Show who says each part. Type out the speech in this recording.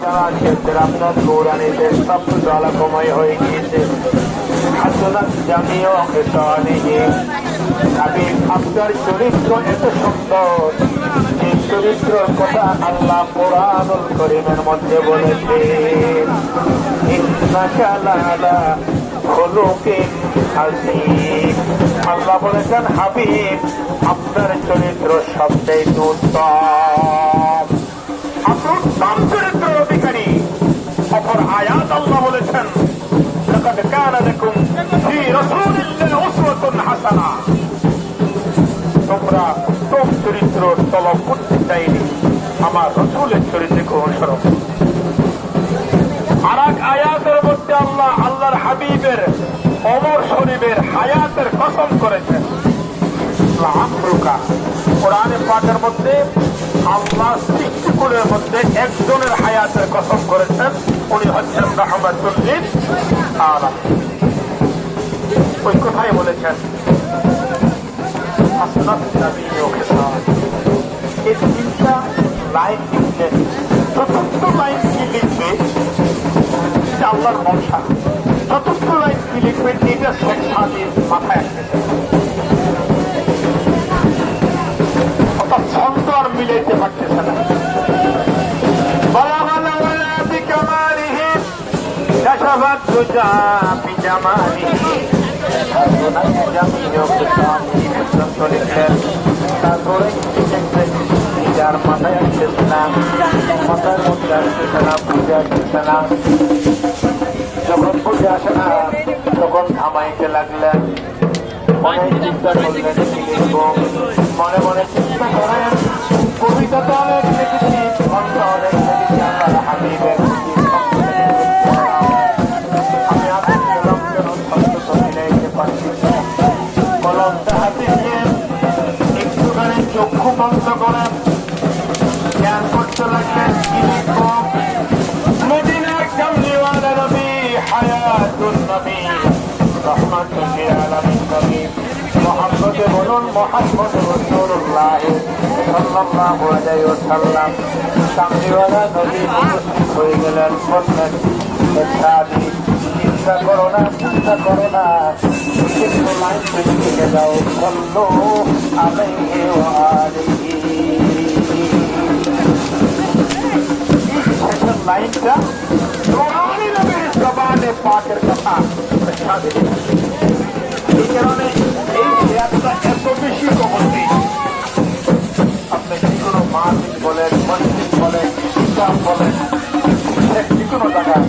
Speaker 1: যারা ক্ষেত্রে আপনার গৌরানীতে সব জলাকময় হয়ে গিয়েছে। হাসনাত জামিও এসানিহি, আমি আপনার চরিত্র এত সুন্দর, এই চরিত্রের কথা আল্লাহ কোরআনুল কারীমের মধ্যে বলেছেন, ইন্নাকা লাআলা খুলুকিন আযীম। আল্লাহ বলেছেন, হাবিব আপনার চরিত্র সবচেয়ে উত্তম, আপনার উত্তম চরিত্রের অধিকারী। অপর আয়াত আল্লাহ বলেছেন, লাকাদ কানা লাকুম ফী রাসূলিল্লাহি উসওয়াতুন হাসানা, তোমরা উত্তম চরিত্র তলব করতে চাইনি, আমার রাসূলের চরিত্রকে অনুসরণ। আর এক আয়াতের মধ্যে আল্লাহ আল্লাহর হাবিবের অমর শরীফের হায়াতের কসম করেছেন। আমরুকা কোরআনে পাকের মধ্যে আল্লাহ সৃষ্টিকুলের মধ্যে একজনের হায়াতের কসম করেছেন, উনি হচ্ছেন রাহমাতুল লিল আলামিন। ওই কথাই বলেছেন, হাসনাত জামিও এসানিহি। এই তিনটা লাইন লিখলে চতুর্থ লাইন কি লিখবে আল্লাহর মনসা, চতুর্থ লাইন কি লিখবেন এটা শেখ সাদির মাথায় আসতেছে। অর্থাৎ ছন্দ আর মিলাইতে পারতেছে না। তারপরে যার মাথায় আসতেছে না, মাথার মধ্যে আসতেছে না, বুঝে আসতেছে না। যখন বুঝে আসে না তখন থামাইতে লাগলেন, মনে চিন্তা করলেন কি লিখব, মনে মনে চিন্তা করেন কবিতা তো অনেক লিখেছি, গ্রন্থ অনেক লিখেছি, আল্লাহর হাবিবের আমি আগে গেলাম কেন শব্দ তো মিলাইতে পারছি। কলমটা হাতে নিয়ে একটুখানি চক্ষু বন্ধ করেন, জ্ঞান করতে লাগলেন কি লিখব। মদিনার কামলিওয়ালা নবী, হায়াতুন নবী, রহমাতুল লিল আলামিন নবী মুহাম্মদে বলুন, মুহাম্মদ রাসূলুল্লাহ সাল্লাল্লাহু আলাইহি ওয়াসাল্লাম। কামলিওয়ালা নবী উপস্থিত হয়ে গেলেন, বললেন, সাদি চিন্তা করো না, চিন্তা করো না, কিন্তু লাইন লিখে যাও, সাল্লু আলাইহি ওয়া আলিহি। লাইনটা কোরআনে নবীর জবানে পাকের কথা। এই কারণে এই শেয়ারটা এত বেশি কমতি। আপনি যে কোনো মাহফিল বলেন, মসজিদ বলেন, ইসলাম বলেন, যে কোনো জায়গায়